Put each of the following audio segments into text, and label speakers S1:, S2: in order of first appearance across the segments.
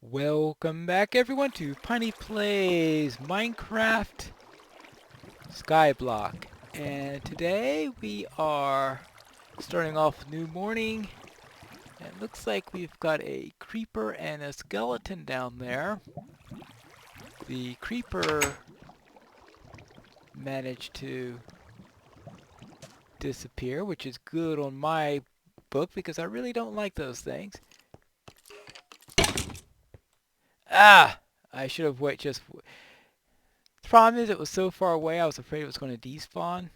S1: Welcome back everyone to Piney Plays Minecraft SkyBlock. And today we are starting off a new morning. And it looks like we've got a creeper and a skeleton down there. The creeper managed to disappear, which is good on my book because I really don't like those things. Ah! I should have just... The problem is it was so far away I was afraid it was going to despawn.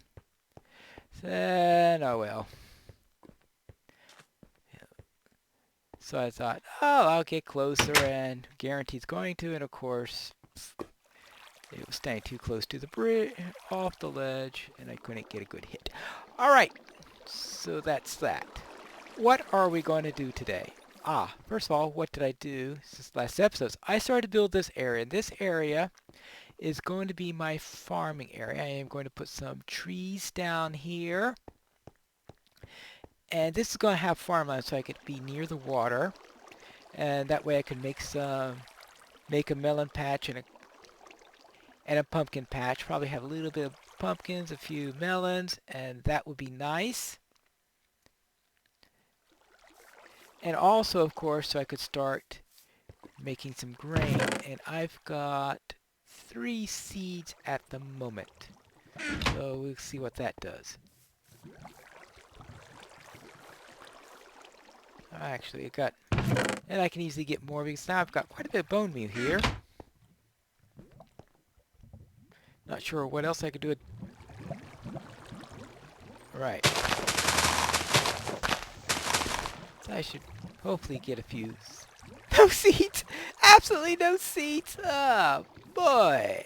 S1: Oh well. So I thought, oh, I'll get closer and guarantee it's going to. And of course, it was staying too close to the bridge, off the ledge, and I couldn't get a good hit. All right, so that's that. What are we going to do today? First of all, what did I do since last episode? I started to build this area. This area is going to be my farming area. I am going to put some trees down here. And this is going to have farmland so I could be near the water. And that way I could make a melon patch and a pumpkin patch. Probably have a little bit of pumpkins, a few melons, and that would be nice. And also, of course, so I could start making some grain. And I've got 3 seeds at the moment. So we'll see what that does. Actually, and I can easily get more because now I've got quite a bit of bone meal here. Not sure what else I could do with... Right. So I should hopefully get a few... No seeds! Absolutely no seeds! Oh, boy!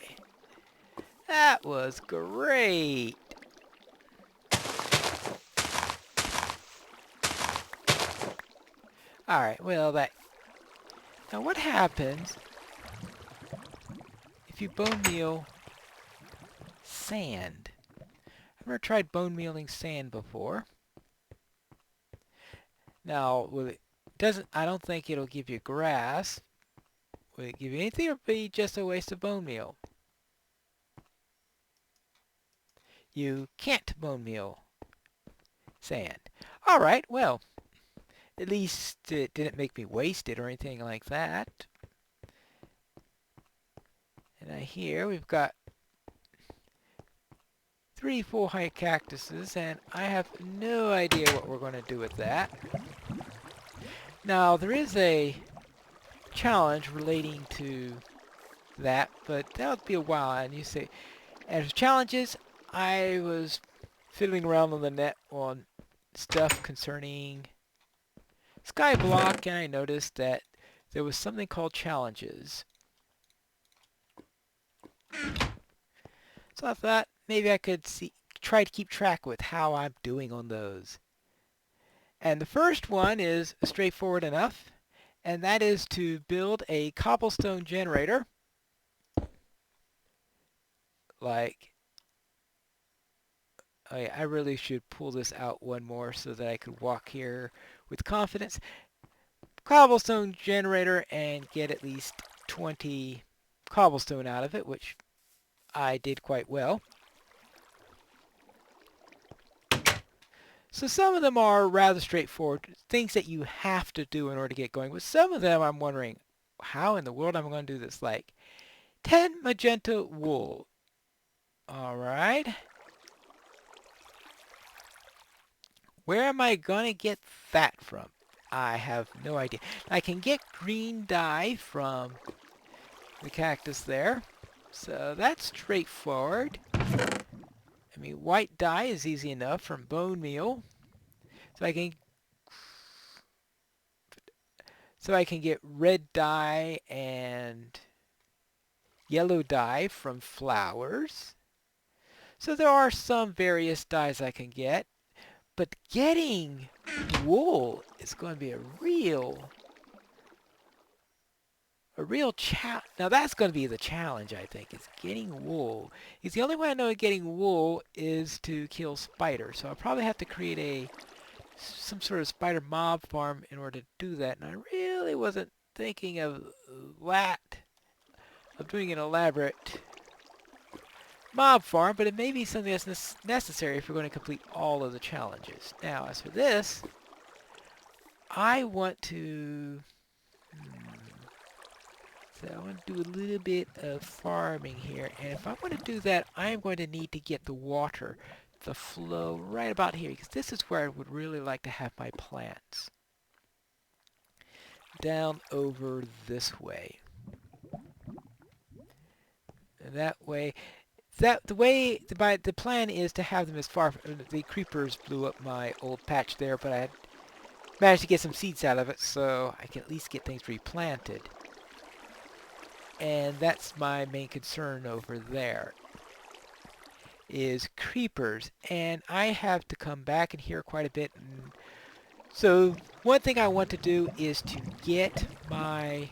S1: That was great! Alright, well that... Now what happens if you bone meal sand? I've never tried bone mealing sand before. Now, I don't think it'll give you grass. Will it give you anything or be just a waste of bone meal? You can't bone meal sand. Alright, well, at least it didn't make me waste it or anything like that. And here we've got 3 full height cactuses, and I have no idea what we're going to do with that. Now, there is a challenge relating to that, but that'll be a while. And you say, as challenges, I was fiddling around on the net on stuff concerning SkyBlock, and I noticed that there was something called challenges. So I thought maybe I could try to keep track with how I'm doing on those. And the first one is straightforward enough, and that is to build a cobblestone generator. Like, oh yeah, I really should pull this out one more so that I could walk here with confidence. Cobblestone generator and get at least 20 cobblestone out of it, which I did quite well. So some of them are rather straightforward, things that you have to do in order to get going. But some of them I'm wondering, how in the world am I going to do this? Like 10 magenta wool. Alright. Where am I going to get that from? I have no idea. I can get green dye from the cactus there. So that's straightforward. I mean, white dye is easy enough from bone meal. So I can get red dye and yellow dye from flowers. So there are some various dyes I can get. But getting wool is going to be a real challenge. Now that's going to be the challenge, I think, is getting wool. Because the only way I know of getting wool is to kill spiders. So I'll probably have to create some sort of spider mob farm in order to do that. And I really wasn't thinking of doing an elaborate mob farm, but it may be something that's necessary if we're going to complete all of the challenges. Now, as for this, I want to... So I want to do a little bit of farming here, and if I want to do that, I am going to need to get the water, the flow right about here, because this is where I would really like to have my plants. Down over this way. And that way, the plan is to have them as far. The creepers blew up my old patch there, but I managed to get some seeds out of it, so I can at least get things replanted. And that's my main concern over there, is creepers. And I have to come back in here quite a bit. And so one thing I want to do is to get a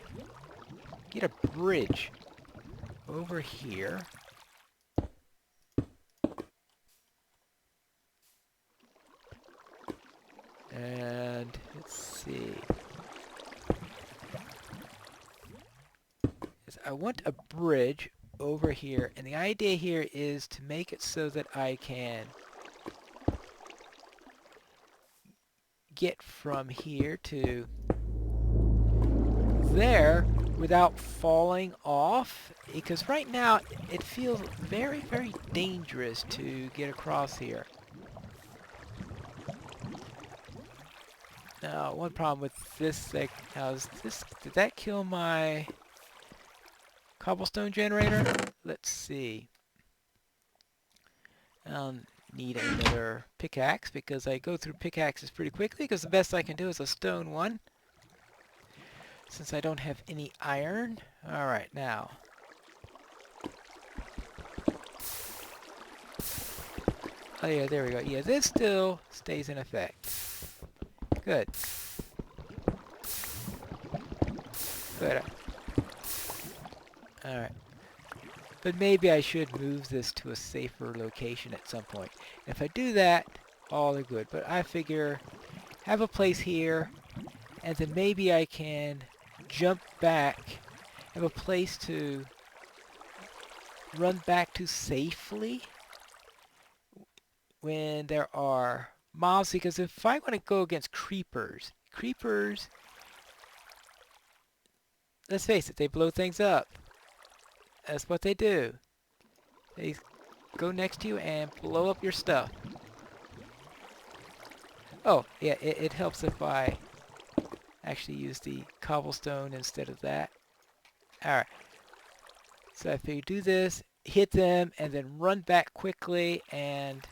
S1: bridge over here. And let's see. I want a bridge over here, and the idea here is to make it so that I can get from here to there without falling off, because right now it feels very, very dangerous to get across here. Now, one problem with this thing, did that kill my cobblestone generator? Let's see. I'll need another pickaxe because I go through pickaxes pretty quickly, because the best I can do is a stone one, since I don't have any iron. Alright, now. Oh yeah, there we go. Yeah, this still stays in effect. Good. Good. Alright. But maybe I should move this to a safer location at some point. If I do that, all are good. But I figure, have a place here, and then maybe I can jump back, have a place to run back to safely when there are mobs, because if I want to go against creepers, let's face it, they blow things up. That's what they do. They go next to you and blow up your stuff. Oh, yeah, it helps if I actually use the cobblestone instead of that. Alright. So if you do this, hit them, and then run back quickly, and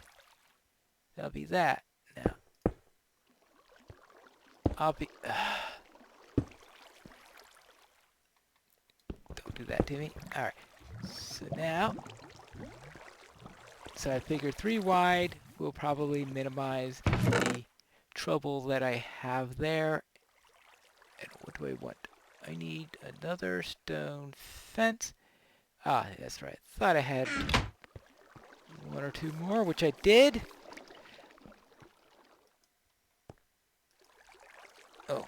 S1: that'll be that. Now, I'll be... Don't do that to me. Alright. So now... So I figured 3 wide will probably minimize the trouble that I have there. And what do I want? I need another stone fence. Ah, that's right. Thought I had 1 or 2 more, which I did. Oh.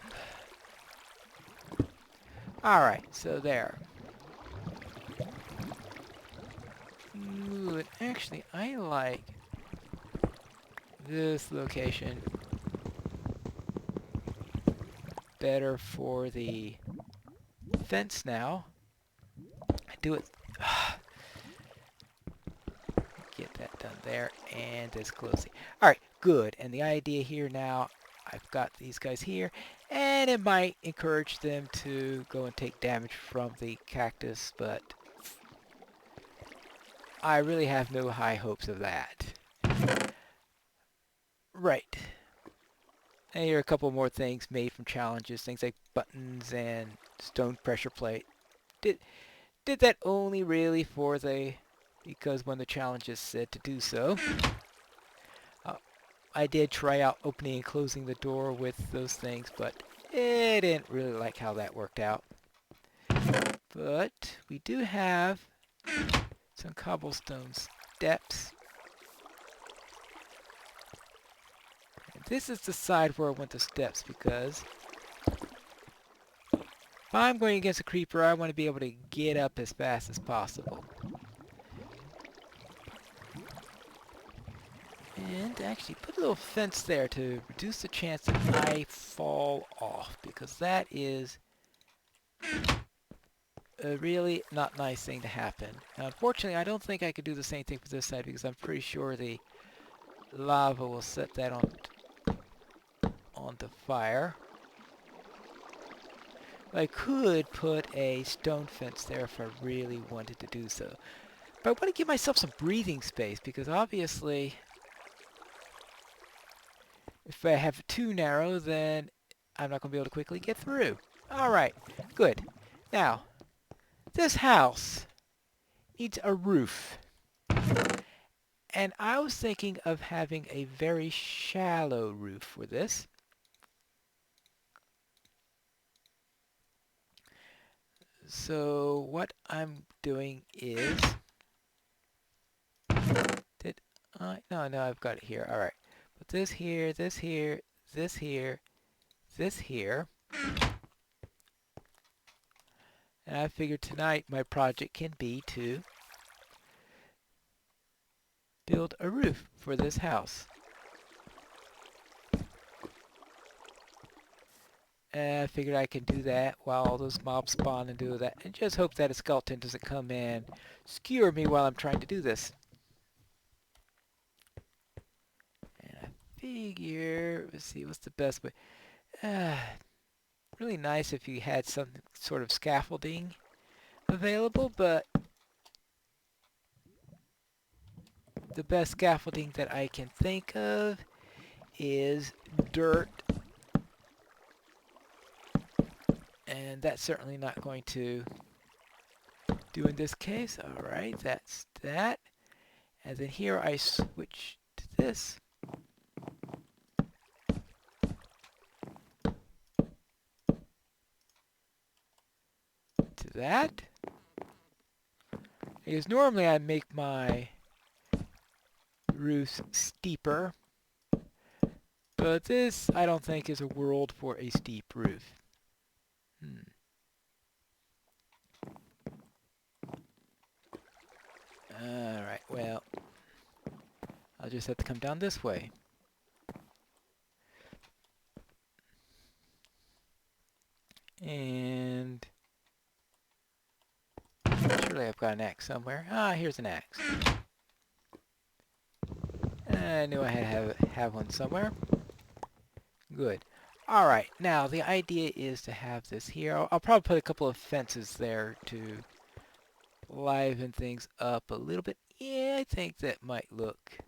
S1: Alright, so there. Ooh, and actually, I like this location better for the fence now. I do it. Get that done there, and this closing. Alright, good. And the idea here now, I've got these guys here, and it might encourage them to go and take damage from the cactus, but I really have no high hopes of that. Right. And here are a couple more things made from challenges, things like buttons and stone pressure plate. Did that only really for because when the challenges said to do so. I did try out opening and closing the door with those things, but I didn't really like how that worked out. But we do have some cobblestone steps. And this is the side where I want the steps, because If I'm going against a creeper, I want to be able to get up as fast as possible. And actually put a little fence there to reduce the chance that I fall off, because that is a really not nice thing to happen. Now, unfortunately, I don't think I could do the same thing for this side, because I'm pretty sure the lava will set that onto fire. I could put a stone fence there if I really wanted to do so. But I want to give myself some breathing space, because obviously if I have it too narrow, then I'm not going to be able to quickly get through. Alright, good. Now, this house needs a roof. And I was thinking of having a very shallow roof for this. So what I'm doing is... No, I've got it here. Alright. Put this here, this here, this here, this here. And I figured tonight my project can be to build a roof for this house. And I figured I can do that while all those mobs spawn and do that. And just hope that a skeleton doesn't come and skewer me while I'm trying to do this. And I figure, let's see, what's the best way? Really nice if you had some sort of scaffolding available, but the best scaffolding that I can think of is dirt. And that's certainly not going to do in this case. Alright, that's that. And then here I switch to this. To that. Because normally I make my roofs steeper. But this, I don't think, is a world for a steep roof. Alright, well, I'll just have to come down this way. And surely I've got an axe somewhere. Ah, here's an axe. I knew I had to have one somewhere. Good. Alright, now the idea is to have this here. I'll probably put a couple of fences there to liven things up a little bit. Yeah, I think that might look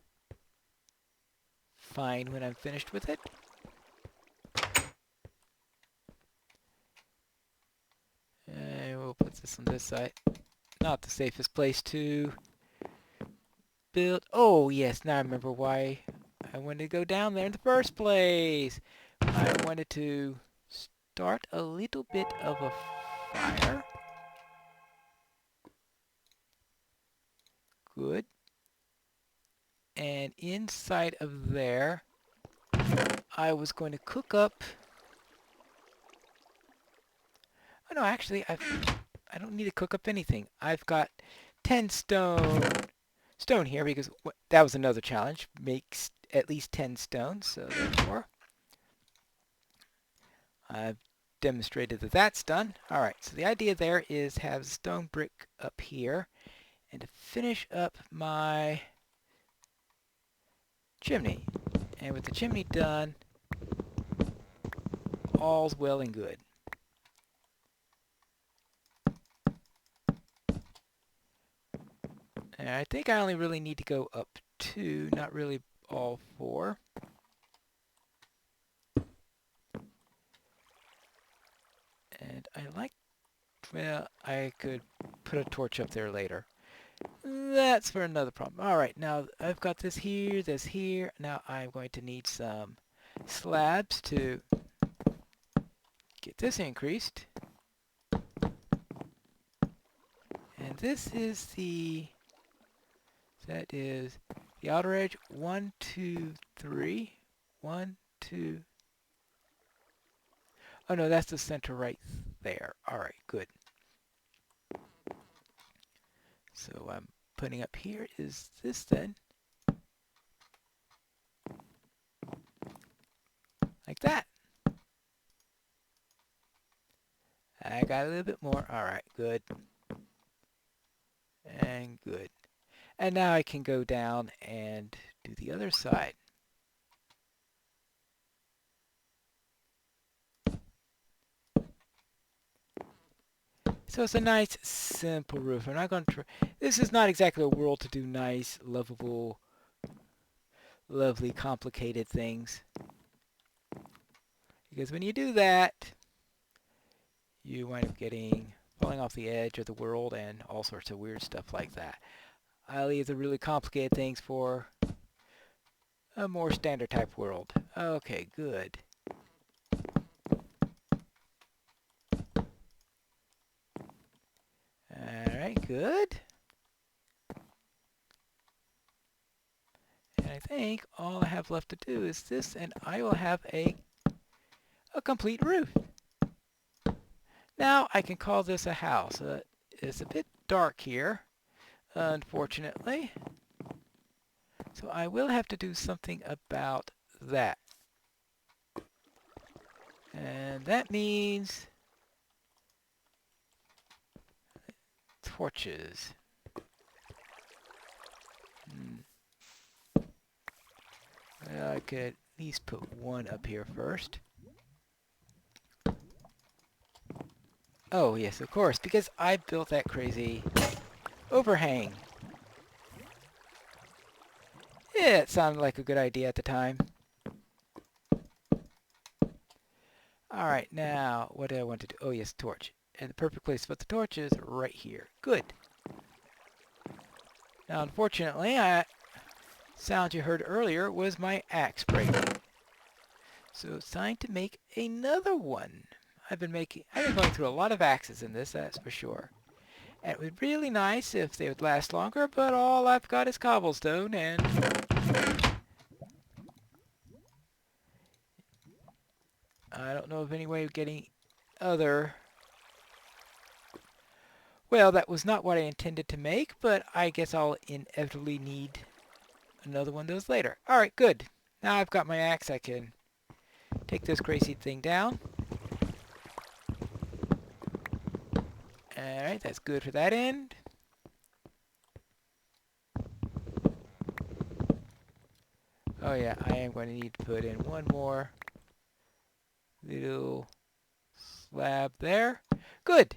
S1: fine when I'm finished with it. And we'll put this on this side. Not the safest place to build. Oh, yes, now I remember why I wanted to go down there in the first place. I wanted to start a little bit of a fire. Good. And inside of there, I was going to cook up... Oh no, actually, I don't need to cook up anything. I've got 10 stone here, because that was another challenge. Makes at least 10 stone, so therefore I've demonstrated that that's done. Alright, so the idea there is have stone brick up here, and to finish up my chimney. And with the chimney done, all's well and good. And I think I only really need to go up 2, not really all 4. And I like, well, I could put a torch up there later. That's for another problem. Alright, now I've got this here. Now I'm going to need some slabs to get this increased. And this is that is the outer edge. 1, 2, 3. 1, 2. Oh no, that's the center right there. All right, good. So I'm putting up here is this then. Like that. I got a little bit more. All right, good. And good. And now I can go down and do the other side. So it's a nice, simple roof. I'm not going to try. This is not exactly a world to do nice, lovable, lovely, complicated things. Because when you do that, you wind up falling off the edge of the world and all sorts of weird stuff like that. I leave the really complicated things for a more standard type world. Okay, good. Alright, good. And I think all I have left to do is this, and I will have a complete roof. Now I can call this a house. It's a bit dark here, unfortunately. So I will have to do something about that. And that means torches. Well, I could at least put one up here first. Oh, yes, of course, because I built that crazy overhang. Yeah, it sounded like a good idea at the time. Alright, now, what do I want to do? Oh, yes, torch. And the perfect place to put the torch is right here. Good. Now, unfortunately, sound you heard earlier was my axe breaking. So it's time to make another one. I've been going through a lot of axes in this, that's for sure. And it would be really nice if they would last longer, but all I've got is cobblestone, and I don't know of any way of getting other... Well, that was not what I intended to make, but I guess I'll inevitably need another one of those later. Alright, good. Now I've got my axe, I can take this crazy thing down. Alright, that's good for that end. Oh yeah, I am going to need to put in one more little slab there. Good.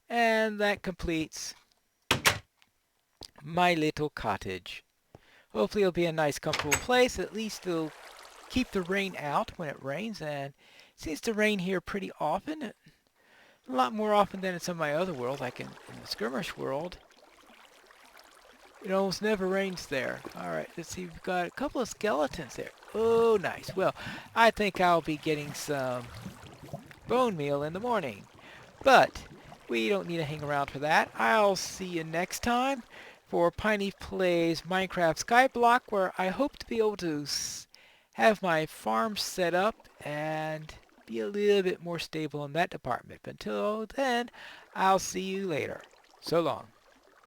S1: And that completes my little cottage. Hopefully it'll be a nice, comfortable place. At least it'll keep the rain out when it rains. And it seems to rain here pretty often. A lot more often than in some of my other worlds, like in the skirmish world. It almost never rains there. Alright, let's see. We've got a couple of skeletons there. Oh, nice. Well, I think I'll be getting some bone meal in the morning. But we don't need to hang around for that. I'll see you next time for Pineleaf Plays Minecraft SkyBlock, where I hope to be able to have my farm set up and be a little bit more stable in that department. But until then, I'll see you later. So long.